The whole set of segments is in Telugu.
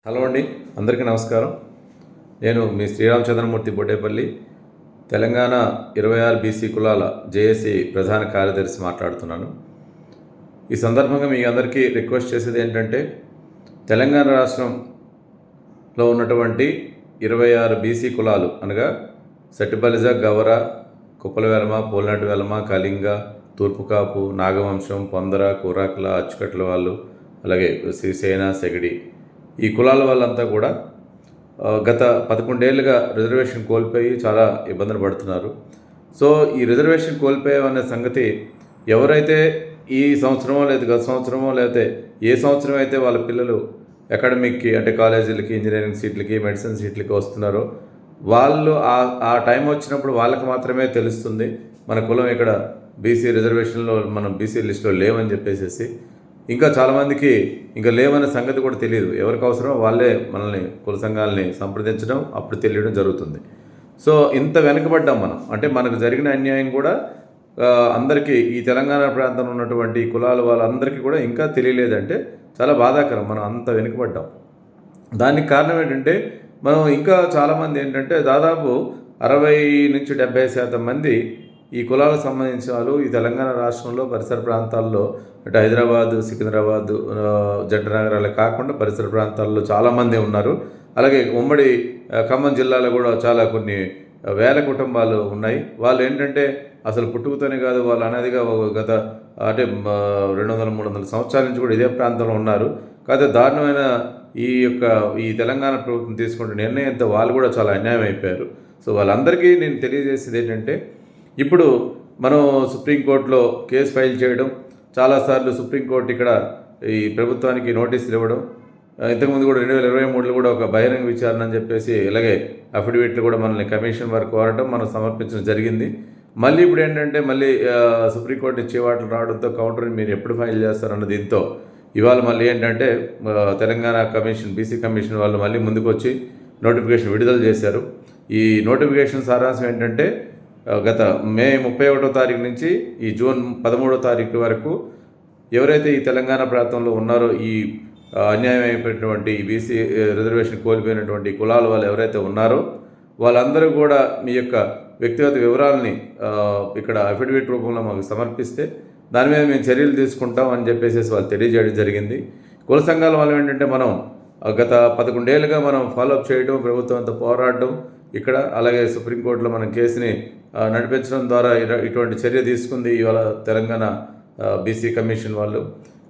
హలో అండి, అందరికీ నమస్కారం. నేను మీ శ్రీరామచంద్రమూర్తి బొడ్డేపల్లి, తెలంగాణ 26 బీసీ కులాల జేఏసీ ప్రధాన కార్యదర్శి మాట్లాడుతున్నాను. ఈ సందర్భంగా మీ అందరికీ రిక్వెస్ట్ చేసేది ఏంటంటే, తెలంగాణ రాష్ట్రంలో ఉన్నటువంటి 26 బీసీ కులాలు అనగా సెట్టిబలిజ, గవర, కుప్పలవెలమ, పోలినాటి వెలమ, కళింగ, తూర్పుకాపు, నాగవంశం, పొందర, కూరాకుల, అచ్చుకట్ల వాళ్ళు, అలాగే శ్రీసేన, సెగడి, ఈ కులాల వాళ్ళంతా కూడా గత 11 ఏళ్ళుగా రిజర్వేషన్ కోల్పోయి చాలా ఇబ్బందులు పడుతున్నారు. సో ఈ రిజర్వేషన్ కోల్పోయామనే సంగతి ఎవరైతే ఈ సంవత్సరమో లేదు గత సంవత్సరమో లేకపోతే ఏ సంవత్సరం అయితే వాళ్ళ పిల్లలు అకాడమిక్కి అంటే కాలేజీలకి, ఇంజనీరింగ్ సీట్లకి, మెడిసిన్ సీట్లకి వస్తున్నారో వాళ్ళు ఆ టైం వచ్చినప్పుడు వాళ్ళకి మాత్రమే తెలుస్తుంది మన కులం ఇక్కడ బీసీ రిజర్వేషన్లో మనం బీసీ లిస్టులో లేవని చెప్పేసి. ఇంకా చాలామందికి ఇంకా లేవనే సంగతి కూడా తెలియదు. ఎవరికి అవసరమో వాళ్ళే మనల్ని కుల సంఘాలని సంప్రదించడం, అప్పుడు తెలియడం జరుగుతుంది. సో ఇంత వెనకబడ్డాం మనం. అంటే మనకు జరిగిన అన్యాయం కూడా అందరికీ ఈ తెలంగాణ ప్రాంతంలో ఉన్నటువంటి కులాల వాళ్ళందరికీ కూడా ఇంకా తెలియలేదంటే చాలా బాధాకరం. మనం అంత వెనుకబడ్డాం. దానికి కారణం ఏంటంటే మనం ఇంకా చాలామంది ఏంటంటే దాదాపు 60-70% మంది ఈ కులాలకు సంబంధించిన వాళ్ళు ఈ తెలంగాణ రాష్ట్రంలో పరిసర ప్రాంతాల్లో అంటే హైదరాబాదు, సికింద్రాబాదు జంట నగరాలే కాకుండా పరిసర ప్రాంతాల్లో చాలామంది ఉన్నారు. అలాగే ఉమ్మడి ఖమ్మం జిల్లాలో కూడా చాలా కొన్ని వేల కుటుంబాలు ఉన్నాయి. వాళ్ళు ఏంటంటే అసలు పుట్టుకతోనే కాదు, వాళ్ళు అనాదిగా గత అంటే 200-300 సంవత్సరాల నుంచి కూడా ఇదే ప్రాంతంలో ఉన్నారు. కాకపోతే దారుణమైన ఈ తెలంగాణ ప్రభుత్వం తీసుకున్న నిర్ణయంతో వాళ్ళు కూడా చాలా అన్యాయం అయిపోయారు. సో వాళ్ళందరికీ నేను తెలియజేసేది ఏంటంటే, ఇప్పుడు మనం సుప్రీంకోర్టులో కేసు ఫైల్ చేయడం, చాలాసార్లు సుప్రీంకోర్టు ఇక్కడ ఈ ప్రభుత్వానికి నోటీసులు ఇవ్వడం, ఇంతకుముందు కూడా 2023లో కూడా ఒక బహిరంగ విచారణ అని చెప్పేసి ఇలాగే అఫిడవిట్లు కూడా మనల్ని కమిషన్ వరకు కోరడం మనం సమర్పించడం జరిగింది. మళ్ళీ ఇప్పుడు ఏంటంటే మళ్ళీ సుప్రీంకోర్టు చేవాట్లు రావడంతో కౌంటర్ని మీరు ఎప్పుడు ఫైల్ చేస్తారన్న దీంతో ఇవాళ మళ్ళీ ఏంటంటే తెలంగాణ కమిషన్, బీసీ కమిషన్ వాళ్ళు మళ్ళీ ముందుకు వచ్చి నోటిఫికేషన్ విడుదల చేశారు. ఈ నోటిఫికేషన్ సారాంశం ఏంటంటే గత మే 31వ తారీఖు నుంచి ఈ జూన్ 13వ తారీఖు వరకు ఎవరైతే ఈ తెలంగాణ ప్రాంతంలో ఉన్నారో ఈ అన్యాయం అయిపోయినటువంటి ఈ బీసీ రిజర్వేషన్ కోల్పోయినటువంటి కులాల వాళ్ళు ఎవరైతే ఉన్నారో వాళ్ళందరూ కూడా మీ యొక్క వ్యక్తిగత వివరాలని ఇక్కడ అఫిడవిట్ రూపంలో మాకు సమర్పిస్తే దాని మీద మేము చర్యలు తీసుకుంటాం అని చెప్పేసి వాళ్ళు తెలియజేయడం జరిగింది. కుల సంఘాల వాళ్ళు ఏంటంటే మనం గత 11 ఏళ్ళుగా మనం ఫాలోఅప్ చేయడం, ప్రభుత్వంతో పోరాడడం ఇక్కడ, అలాగే సుప్రీంకోర్టులో మనం కేసుని నడిపించడం ద్వారా ఇటువంటి చర్య తీసుకుంది ఇవాళ తెలంగాణ బీసీ కమిషన్ వాళ్ళు.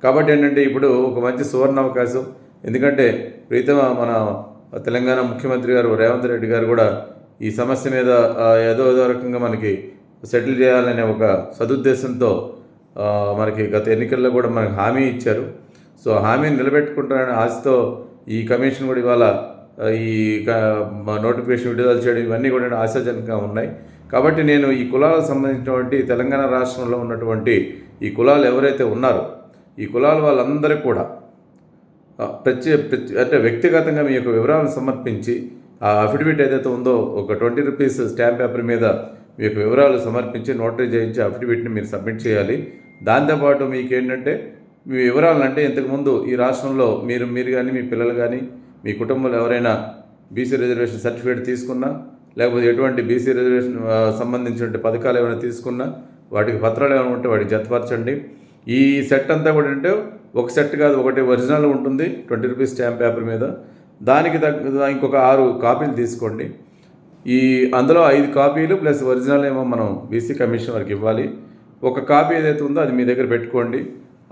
కాబట్టి ఏంటంటే ఇప్పుడు ఒక మంచి సువర్ణ అవకాశం. ఎందుకంటే ప్రీతమ మన తెలంగాణ ముఖ్యమంత్రి గారు రేవంత్ రెడ్డి గారు కూడా ఈ సమస్య మీద ఏదో రకంగా మనకి సెటిల్ చేయాలనే ఒక సదుద్దేశంతో మనకి గత ఎన్నికల్లో కూడా మనకి హామీ ఇచ్చారు. సో హామీని నిలబెట్టుకుంటారనే ఆశతో ఈ కమిషన్ కూడా ఇవాళ ఈ నోటిఫికేషన్ విడుదల చేయడం ఇవన్నీ కూడా ఆశాజనకంగా ఉన్నాయి. కాబట్టి నేను ఈ కులాలకు సంబంధించినటువంటి తెలంగాణ రాష్ట్రంలో ఉన్నటువంటి ఈ కులాలు ఎవరైతే ఉన్నారో ఈ కులాల వాళ్ళందరికీ కూడా అంటే వ్యక్తిగతంగా మీ యొక్క వివరాలను సమర్పించి ఆ అఫిడవిట్ ఏదైతే ఉందో ఒక 20 రూపీస్ స్టాంప్ పేపర్ మీద మీ యొక్క వివరాలు సమర్పించి నోటరీ చేయించి అఫిడవిట్ని మీరు సబ్మిట్ చేయాలి. దాంతోపాటు మీకు ఏంటంటే మీ వివరాలు అంటే ఇంతకుముందు ఈ రాష్ట్రంలో మీరు కానీ మీ పిల్లలు కానీ మీ కుటుంబంలో ఎవరైనా బీసీ రిజర్వేషన్ సర్టిఫికేట్ తీసుకున్నా, లేకపోతే ఎటువంటి బీసీ రిజర్వేషన్ సంబంధించిన పథకాలు ఏమైనా తీసుకున్నా వాటికి పత్రాలు ఏమైనా ఉంటే వాటికి జతపరచండి. ఈ సెట్ అంతా కూడా అంటే ఒక సెట్ కాదు, ఒకటి ఒరిజినల్ ఉంటుంది 20 రూపీస్ స్టాంప్ పేపర్ మీద, దానికి ఇంకొక 6 కాపీలు తీసుకోండి. అందులో 5 కాపీలు ప్లస్ ఒరిజినల్ ఏమో మనం బీసీ కమిషన్ వారికి ఇవ్వాలి. ఒక కాపీ ఏదైతే ఉందో అది మీ దగ్గర పెట్టుకోండి.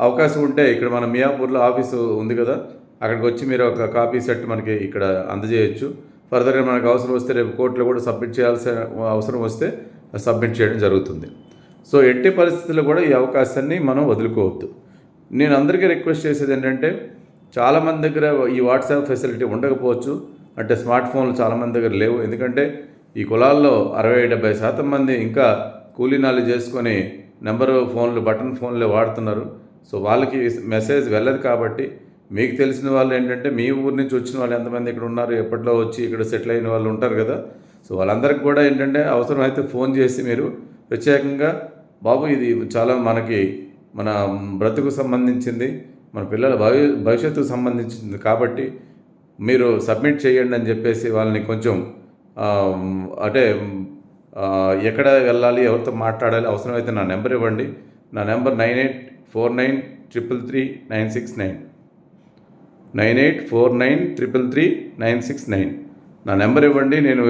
అవకాశం ఉంటే ఇక్కడ మన మియాపూర్లో ఆఫీసు ఉంది కదా, అక్కడికి వచ్చి మీరు ఒక కాపీ సెట్ మనకి ఇక్కడ అందజేయచ్చు. ఫర్దర్గా మనకు అవసరం వస్తే రేపు కోర్టులో కూడా సబ్మిట్ చేయాల్సిన అవసరం వస్తే సబ్మిట్ చేయడం జరుగుతుంది. సో ఎట్టి పరిస్థితుల్లో కూడా ఈ అవకాశాన్ని మనం వదులుకోవద్దు. నేను అందరికీ రిక్వెస్ట్ చేసేది ఏంటంటే, చాలామంది దగ్గర ఈ వాట్సాప్ ఫెసిలిటీ ఉండకపోవచ్చు, అంటే స్మార్ట్ ఫోన్లు చాలామంది దగ్గర లేవు. ఎందుకంటే ఈ కులాల్లో 60-70% మంది ఇంకా కూలీనాలు చేసుకొని నెంబరు ఫోన్లు, బటన్ ఫోన్లే వాడుతున్నారు. సో వాళ్ళకి మెసేజ్ వెళ్ళదు. కాబట్టి మీకు తెలిసిన వాళ్ళు ఏంటంటే మీ ఊరి నుంచి వచ్చిన వాళ్ళు ఎంతమంది ఇక్కడ ఉన్నారు, ఎప్పట్లో వచ్చి ఇక్కడ సెటిల్ అయిన వాళ్ళు ఉంటారు కదా. సో వాళ్ళందరికీ కూడా ఏంటంటే అవసరమైతే ఫోన్ చేసి మీరు ప్రత్యేకంగా, బాబు ఇది చాలా మన బ్రతుకు సంబంధించింది, మన పిల్లల భవిష్యత్తుకు సంబంధించింది కాబట్టి మీరు సబ్మిట్ చేయండి అని చెప్పేసి వాళ్ళని కొంచెం అంటే ఎక్కడ వెళ్ళాలి, ఎవరితో మాట్లాడాలి, అవసరమైతే నా నెంబర్ ఇవ్వండి. నా నెంబర్ 9849333969 9849333969. నా నెంబర్ ఇవ్వండి. నేను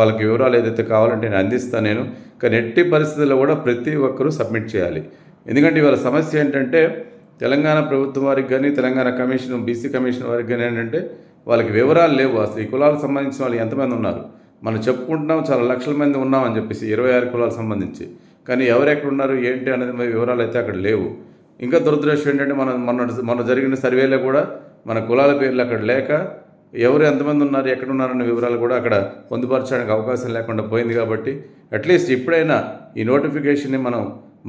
వాళ్ళకి వివరాలు ఏదైతే కావాలంటే నేను అందిస్తాను నేను. కానీ ఎట్టి పరిస్థితుల్లో కూడా ప్రతి ఒక్కరూ సబ్మిట్ చేయాలి. ఎందుకంటే ఇవాళ సమస్య ఏంటంటే తెలంగాణ ప్రభుత్వం వారికి కానీ, తెలంగాణ కమిషన్, బీసీ కమిషన్ వారికి కానీ ఏంటంటే వాళ్ళకి వివరాలు లేవు. అసలు ఈ కులాలకు సంబంధించిన వాళ్ళు ఎంతమంది ఉన్నారు, మనం చెప్పుకుంటున్నాం చాలా లక్షల మంది ఉన్నాం అని చెప్పేసి 26 కులాలకు సంబంధించి. కానీ ఎవరెక్కడ ఉన్నారు ఏంటి అనేది వివరాలు అయితే అక్కడ లేవు. ఇంకా దురదృష్టం ఏంటంటే మొన్న జరిగిన సర్వేలో కూడా మన కులాల పేర్లు అక్కడ లేక ఎవరు ఎంతమంది ఉన్నారు, ఎక్కడున్నారన్న వివరాలు కూడా అక్కడ పొందుపరచడానికి అవకాశం లేకుండా పోయింది. కాబట్టి అట్లీస్ట్ ఇప్పుడైనా ఈ నోటిఫికేషన్ని మనం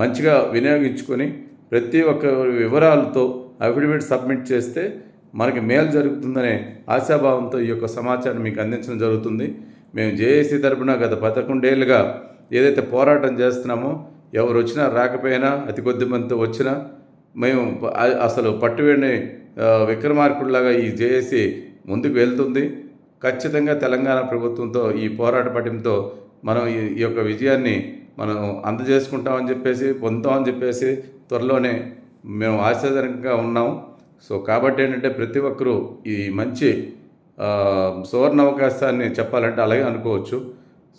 మంచిగా వినియోగించుకొని ప్రతి ఒక్క వివరాలతో అఫిడవిట్ సబ్మిట్ చేస్తే మనకి మేలు జరుగుతుందనే ఆశాభావంతో ఈ యొక్క సమాచారం మీకు అందించడం జరుగుతుంది. మేము జేఏసీ తరపున గత 11 ఏళ్ళుగా ఏదైతే పోరాటం చేస్తున్నామో, ఎవరు వచ్చినా రాకపోయినా, అతి కొద్ది మందితో వచ్చినా మేము అసలు పట్టువేని విక్రమార్కుడిలాగా ఈ జేఏసీ ముందుకు వెళ్తుంది. ఖచ్చితంగా తెలంగాణ ప్రభుత్వంతో ఈ పోరాట పటిమతో మనం ఈ యొక్క విజయాన్ని మనం అందజేసుకుంటామని చెప్పేసి, పొందుతామని చెప్పేసి త్వరలోనే మేము ఆశాజనకంగా ఉన్నాము. సో కాబట్టి ఏంటంటే ప్రతి ఒక్కరూ ఈ మంచి సువర్ణ అవకాశాన్ని చెప్పాలంటే అలాగే అనుకోవచ్చు.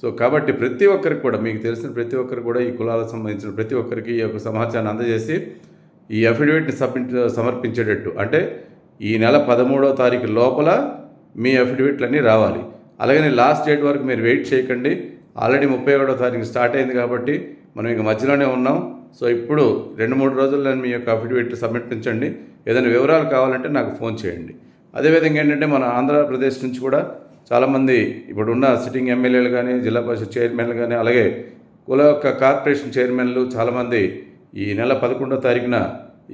సో కాబట్టి ప్రతి ఒక్కరికి కూడా, మీకు తెలిసిన ప్రతి ఒక్కరికి కూడా, ఈ కులాలకు సంబంధించిన ప్రతి ఒక్కరికి ఈ యొక్క సమాచారాన్ని అందజేసి ఈ అఫిడవిట్ని సమర్పించేటట్టు, అంటే ఈ నెల 13వ తారీఖు లోపల మీ అఫిడవిట్లన్నీ రావాలి. అలాగని లాస్ట్ డేట్ వరకు మీరు వెయిట్ చేయకండి. ఆల్రెడీ 31వ తారీఖు స్టార్ట్ అయింది కాబట్టి మనం ఇక మధ్యలోనే ఉన్నాం. సో ఇప్పుడు 2-3 రోజుల్లో మీ యొక్క అఫిడవిట్ సమర్పించండి. ఏదైనా వివరాలు కావాలంటే నాకు ఫోన్ చేయండి. అదేవిధంగా ఏంటంటే మన ఆంధ్రప్రదేశ్ నుంచి కూడా చాలామంది ఇప్పుడున్న సిట్టింగ్ ఎమ్మెల్యేలు కానీ, జిల్లా పరిషత్ చైర్మన్లు కానీ, అలాగే కుల యొక్క కార్పొరేషన్ చైర్మన్లు చాలామంది ఈ నెల 11వ తారీఖున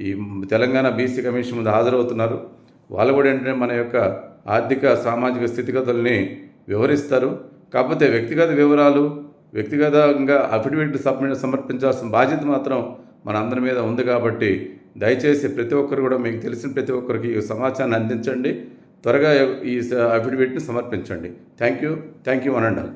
ఈ తెలంగాణ బీసీ కమిషన్ ముందు హాజరవుతున్నారు. వాళ్ళు కూడా ఏంటంటే మన యొక్క ఆర్థిక సామాజిక స్థితిగతుల్ని వివరిస్తారు. కాకపోతే వ్యక్తిగత వివరాలు, వ్యక్తిగతంగా అఫిడవిట్ సమర్పించాల్సిన బాధ్యత మాత్రం మన అందరి మీద ఉంది. కాబట్టి దయచేసి ప్రతి ఒక్కరు కూడా, మీకు తెలిసిన ప్రతి ఒక్కరికి ఈ సమాచారాన్ని అందించండి. త్వరగా ఈ అఫిడవిట్ని సమర్పించండి. Thank you one and all.